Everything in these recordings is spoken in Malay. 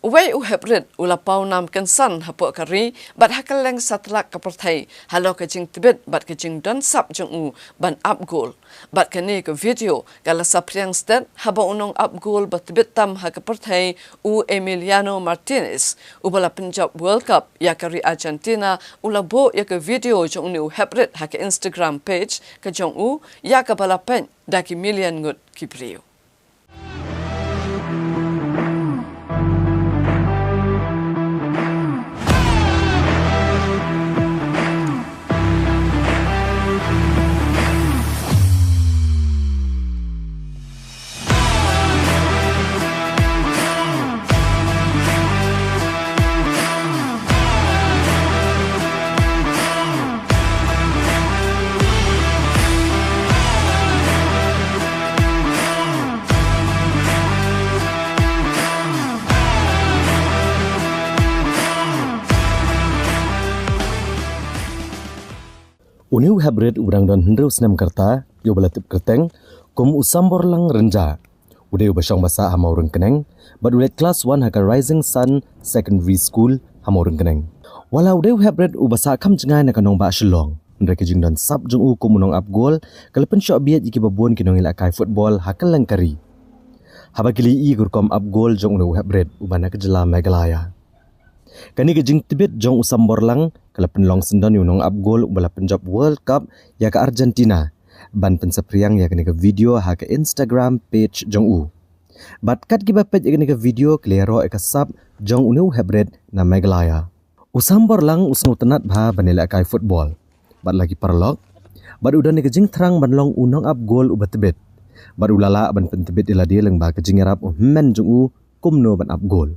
Uway uhebrid ulapau nam kensan hapuk kari bat hakaleng satlak kapertai halo kajing tibet bat kajing dan sap jeng ban upgol bat kani ke video gala sapriang stet haba unong upgol bat tibet tam hakapertai Emiliano Martinez ubala Punjab World Cup ya kari Argentina ulabo ya ke video jeng ni uhebrid haka Instagram page ke jeng ya ke balapen daki million ngut kipriu. Uniu hybrid urang dan hendau senam kerta, yo belatip kerteng, kum usambor lang renja. Udeu basyong basa ha Mawrynkneng, badulet kelas 1 haka Rising Sun Secondary School ha Mawrynkneng. Walau udeu hybrid ubasa kam jengai na kanong ba Shillong. Ndrek jing dan sab jung kum unong up goal, kalapen syok biat iki babon kinong ilakai football haka langkari. Habakili I gurkom up goal jong uniu hybrid ubana kejela Meghalaya. Kani kejing tibet jong usambor lang kalapen long sendon yunong up goal ubala Punjab World Cup ya ke Argentina ban pensapriang ya kani ke video ha ke Instagram page jong bat kat giba page kani ke video klero e sub jong uniu hybrid na Meghalaya usambor lang usnu tenat bha banela kai football bat lagi parlok bat udan kejing terang ban long unong up goal ubat tibet bat ulala ban pentibet ila dia leng ba kejing arab men jong kumno ban up goal.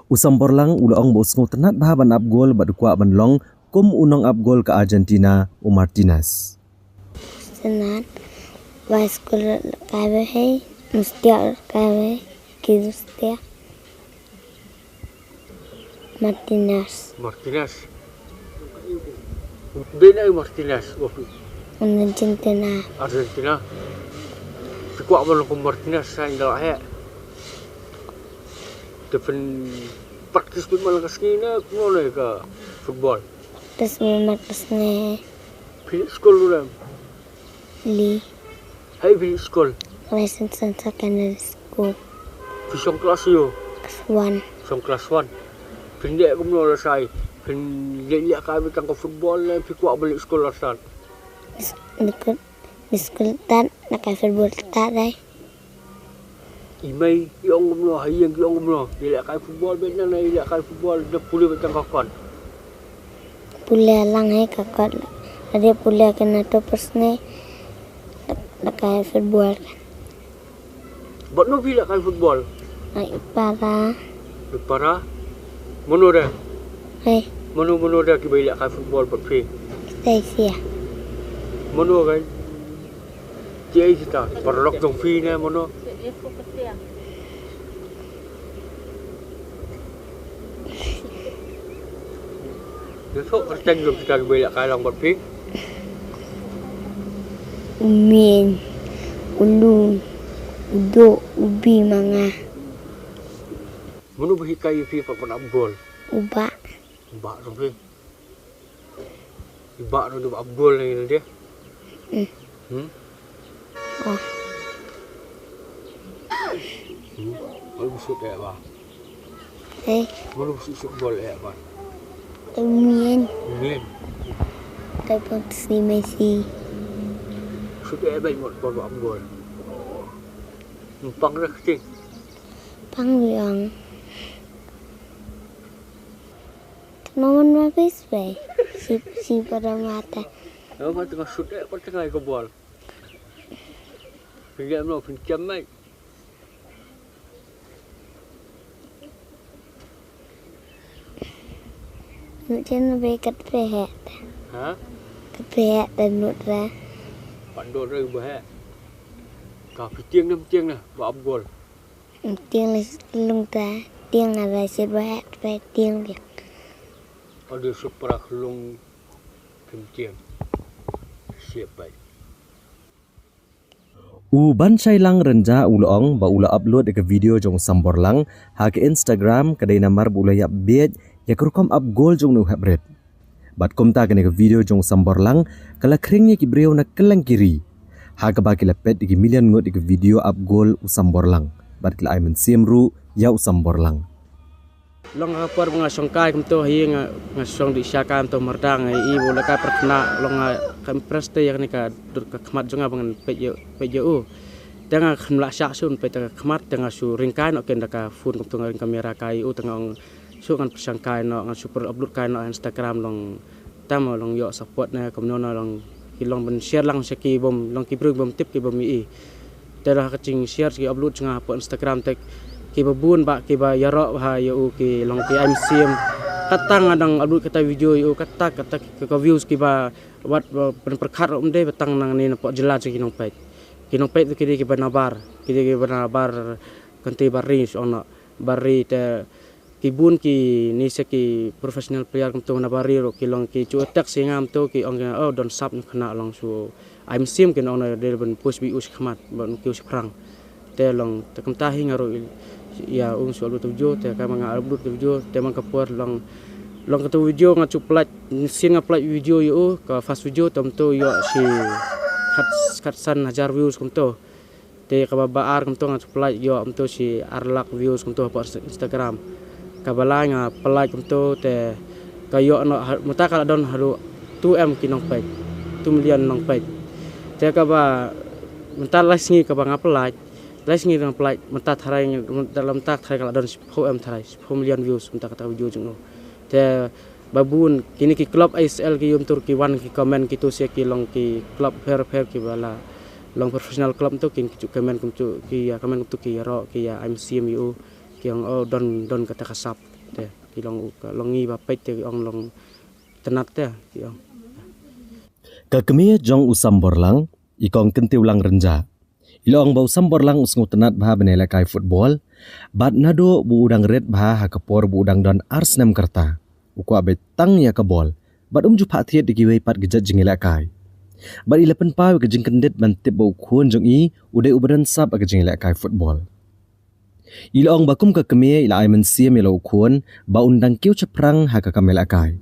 Usambor lang ulaong bosngo tenat bahaban up goal badukwa banlong kum unong up goal ke Argentina Martinez. Senat baskul kawe hai mustia kawe kidustia Martinez. Bena Martinez. Argentina. Sikwa banlong kum Martinez sa indah hai. Depan praktis pun malah kesini mulai ke football. Terus memang kesini. Pilih sekolah dulu. Li. Hai pilih sekolah. Rising Sun Secondary School. Pisang kelas yo. Kelas 1. Pisang kelas 1. Pindah ke mulai saya. Pindah kami tangkap football dan pikuk balik sekolah start. Di sekolah tak nak football tak dah. Imai yang umno hayang yang umno dia kai football ben na dia kai football dia pulih betang kakon pulih lang hai kakon ada pulih kena to persne nak kai football kan bot no bila kai football ai para mono dah hai mono dah ki bila kai football bot fi sia mono kan dia kita perlok dong fi ne mono besok kerjaan juga kita boleh kalang berpik. Umin, ulu, udo, ubi manga. Mana berhikai fi pernah gol? Ubak sampai. Ubak tu gol ni dia. Oh. Mana busuk dia apa? Mana busuk gol dia apa? Umin. Telepon si Messi. Sudah baik mot bawa gol. Numpang dah kecil. Panggang. Nomor habis baik. Si pada mata. Apa tengah sudah apa tengah ke bol. Pinjam no pinjam mai. Macam lebih ketpeh. Ha? Ketpeh dan nutra. Pandor dah bah. Tapi tiang na buat gol. Tiang lung ta, tiang ada sebab tiang dia. Ada super lung tiang. Siap baik. Ban Chai Lang renja ulong ba ula upload ke video jong sambor lang ha ke Instagram kadai namar bula ya bet ya kerukom up goal jong nu habret. Bat kom ta ke video jong sambor lang kala kringnya ki breu na kelang kiri. Ha ke ba ki lepet ki million ngot ke video up goal usambor lang. Bat kila ai men siemru ya usambor lang. Long kapar mga songkai kumto hi nga song di syakam to merdang i bola ka perkena long kam preste yang ni ka khmat jonga bangan peju tanga khmla syak sun pe tanga khmat tanga su ringkai no ken ka phone kumto ngang kamera kai u tanga su kan persangkai no ngang super upload kai no Instagram long tam long yo support na komno no long ki long ben share lang saki bom long ki bom tip ki bom i tera ka ching share ki upload jonga po Instagram tek ki babun ba ki ba yarok ha yo ki long ki MCM katang adang upload kata video yo kata ke views ki ba wat perkhat de betang nang ni pok jelas ki nong peit tu ki banabar kanti bari ono bari te ki bun ki ni se ki professional player kum tu na bari ro ki long ki chu tak singam tu ki ong oh don sap khna long su MCM ki nong na de ben post bi us khmat ban ki us phareng te long te kum ta hi ngaro ya soal video te ka mga upload video te man kapor long katu video ngacu plat sin ngaplat video yo ka fast video tom to yo si khat san 1000 views kum to te ka baar kum to ngacu plat yo kum to si arlak views kum to po Instagram ka bala nga plat kum to te ka yo no muta kala don halu 2M kinong pet 2 million nong pet te ka ba muta lasngi ka ba ngaplat les ngi dang plai mentat harai dalam tak harai kalau don 10M harai 10 million views mentat kata video jeng te babun kini ki club ASL ki yum Turki wan ki komen ki tu se ki long ki club fair ki bala long professional club tu kin ki komen kum tu ki ya komen tu ki ro ki ya MCM yu ki yang don kata kasap te ki long ngi ba pet te ong long tenat te ki ong ka kemia jong usambor lang ikong kentiu lang renja. Ilong bau sambor lang usngu tenat bah benela kai football, bat nado bu udang red bah hakapor bu udang don Arsenal kerta. Uku abe tang ya kabol, bat jupa thiet digiwei pat gejat jengela kai. Bat ilapen pau ke jengkendet bantip bau khun jong i udai ubadan sab ke jengela kai football. Ilong bakum ke kemie ila aimen siem ila khun ba undang kiu ceprang ha ka kamela kai.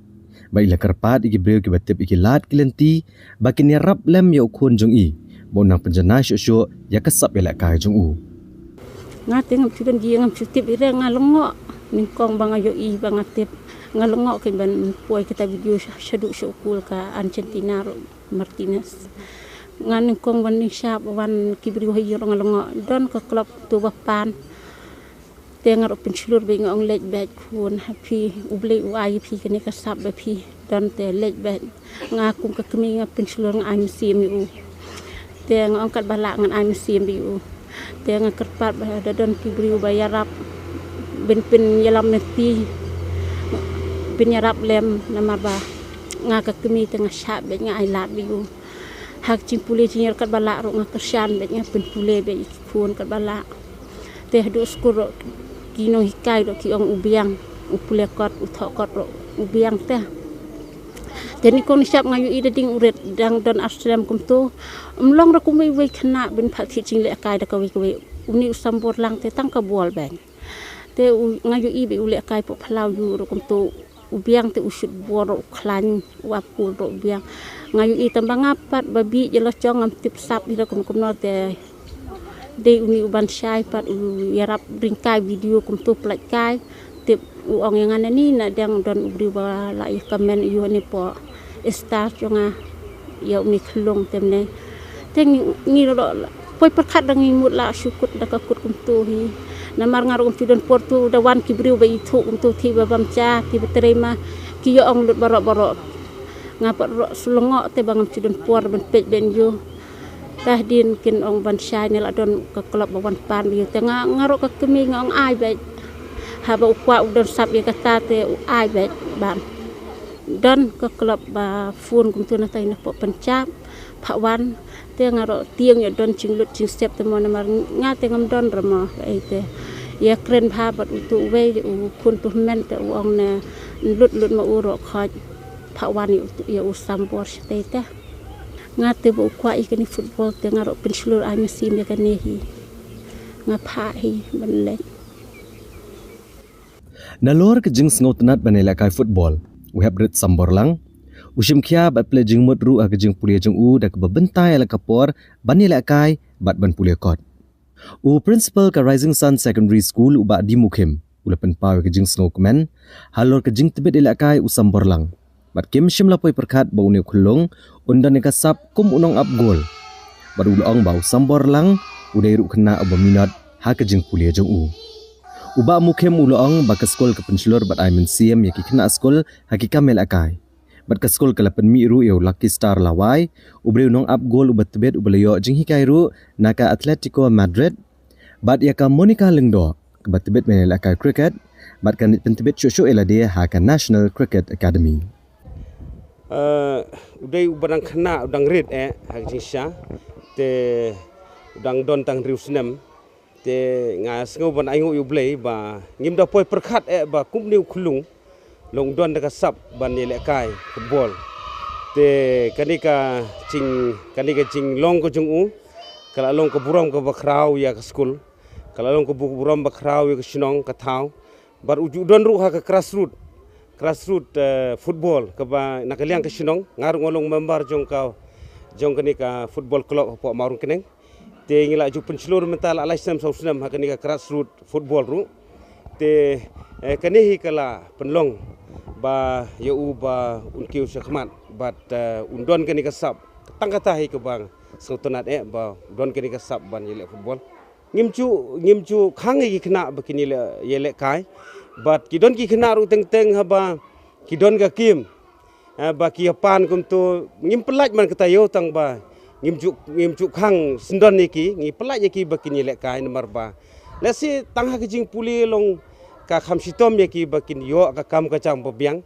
Ba ila kerpat igi breu ke batip igi lat kilenti bakin ya rap lem ya khun jong i. Bonang penjana syuk ya kesap elak kai jong u. Ngate ngam chudan gi ngam chutip ire ngalongo ningkong bang ayo I bang atip ngalongo ke ban poi kita video shaduh syukul ka Argentina Martinez. Ngan ningkong ban ni syap wan kibri wa yo ngalongo don ke klub tu bapan. Tengar penculur be ngong lej bet kun happy uble uai pi kene kesap be pi don te lej bet ngakum ke kemi ngap penculur ngam sim u. Tiang angkat balak ngan ai mesim biu tiang kerpat ada don kibriu bayarap ben yalam neti ben yarap lem nama ba ngaka kemi tengah syap be ngai lat biu hak cimpule cinyar kat balak ro ngakersan be pen pule be ikun kat balak teh do skur kino hikai do ki ong ubiang upule kot uthok kot ro ubiang teh jadi kon siap ngayu ida ding uret dang don Arsenal kum tu mlong ra kum we khna bin phat thi ching le kai da ka we uni usambor lang te tang ka bol ben te ngayu I be ule kai po phlau yu ro kum tu ubiang te usut bor ro khlan wa pul ro ubiang ngayu I tambang apat babi jelo chong am tip sap ida kum no te de uni uban syai pat yarap ringkai video kum tu plak kai tip uong yang ana ni na dang don ubri ba la I komen yu ni po star jonga ya umi khlong temne teng ni ro poi perkhat dang mut la syukut da ka kut kum tu hi namar ngar kum tudon portu da wan kibriu ba I thu kum tu thi ba bamcha ti terima ki yo ong lut barok ngapat ro sulongo te bangam tudon por ben pej ben yo tahdin kin ong ban syai ni la don ka klub ba wan pan bi te ngaro ka kemi ngong ai ba ha ba ukwa udon sap ya kata te ai ba ban dan ke klub ba phone kum tu na tai na po pencap phawan te ngaro tiang ya don chinglut ching step te mo na mar nga te ngam don rama ai te ya kren pha bat utu we u kun tu men te ong na lut ma uro khaj phawan ya usam bor te te ngate bo kwa ikani football te ngarok penslur ai mesin dia kanehi ngapai benlek Nalor ke jing sngot nat banela kai football. We have red samborlang. Usim kia bat play jing modru ag jing pulia jing u dak bebentai ala kapor banela kai bat ban pulia kot. U principal ka Rising Sun Secondary School uba di Mukim. Ulapan pau ke jing sngot men. Halor ke jing tebet ela kai u samborlang. Bat kim shim lapoi perkat bau ne khulung undan ka sap kum unong up goal. Bat ulong bau samborlang udai ru kena abominat ha ke jing pulia jing u. Uba Mukim ulong ba ke skol ke penslur bat ai men siam ya ki kena skol hakika mel akai. Bat ke skol kalapan mi ru yo Lucky Star lawai ubre unong up goal ubat tebet ubaleyo jing hikai ru naka Atletico Madrid bat ya ka Monica Lengdo kebat tebet menel akai cricket bat kan pentebet shosho ela dia ha ka National Cricket Academy. Udai ubadang khynnah udang red hak jing sha te udang don tang riusnem te ngas ngoban aingo ublei ba ngimda poi perkhat ba kumniu khulung long don dekat sap ban nilai kai football te kanika cing long ko jung u kala long ko buram ko bakrau ya ke school kala long ko buram bakrau ya ke sinong ka thau bar uju don ru ha ka grassroot football ka ba nakaliang ke sinong ngar ngolong member jong kanika football club po Mawrynkneng te ngila ju penslur mental alai sam sausnam ha kanika grassroot football ru te kanehi kala penlong ba yau ba unkiu sakmat bat undon kani kasap tangkatahi ke bang sautonat ba undon kani kasap ban yele football ngimcu khangi khynnah bakini yele kai bat kidon ki khynnah ru teng haba kidon ga kim ba ki pan kum tu ngim pelaj man katayo tang ba ngimcu khang sendon niki ngi pelaj ki bakini yele kai nomor ba lesi tangha kijing puli long ka kham sitom ye ki bakin yo ka kam ka chang bobiang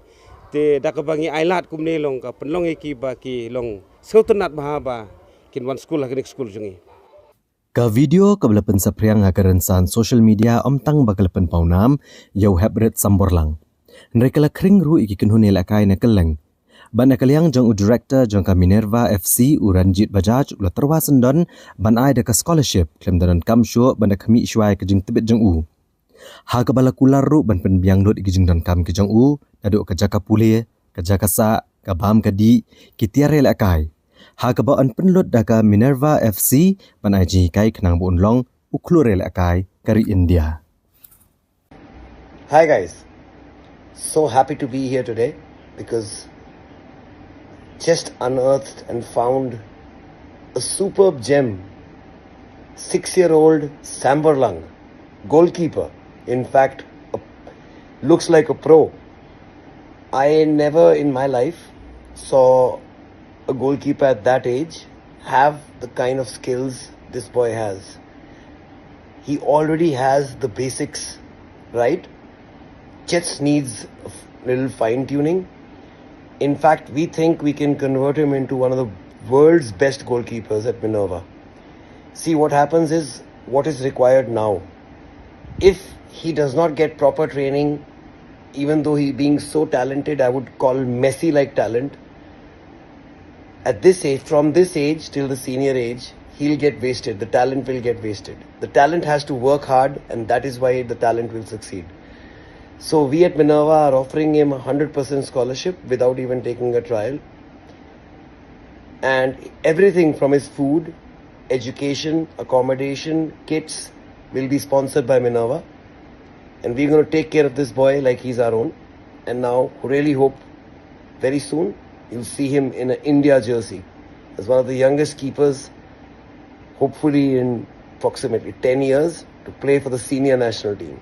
te da ka bangi ailat kumne long ka penlong ye ki ba ki long sautanat bahaba kin one school hakinik school jungi Ka video kabelapan sapriang hakarensan social media omtang bakalapan paunam yau hebret samborlang. Nrekala kring ru iki kinhun elakai nakeleng. Ban nakaliang jong u director jong ka Minerva FC u Ranjit Bajaj ula terwasan don ban ai da ka scholarship klem dan kam show ban kami shwai ke jing tebet jong u. Ha ka bala kular ru ban pen biang dot iki jing don kam ke jong u dadu ka jaka pule ka jaka sa ka bam ka di ki tiare elakai. Ha ka ba an penlut da ka Minerva FC ban ai ji kai khnang bu unlong u klure elakai kari India. Hi guys, so happy to be here today because just unearthed and found a superb gem, 6-year-old Samborlang, goalkeeper, in fact looks like a pro. I never in my life saw a goalkeeper at that age have the kind of skills this boy has. He already has the basics right, just needs a little fine tuning. In fact, we think we can convert him into one of the world's best goalkeepers at Minerva. See, what happens is what is required now. If he does not get proper training, even though he being so talented, I would call Messi-like talent, at this age, from this age till the senior age, he'll get wasted. The talent will get wasted. The talent has to work hard, and that is why the talent will succeed. So we at Minerva are offering him 100% scholarship without even taking a trial. And everything from his food, education, accommodation, kits will be sponsored by Minerva. And we're going to take care of this boy like he's our own. And now really hope very soon you'll see him in an India jersey as one of the youngest keepers, hopefully in approximately 10 years, to play for the senior national team.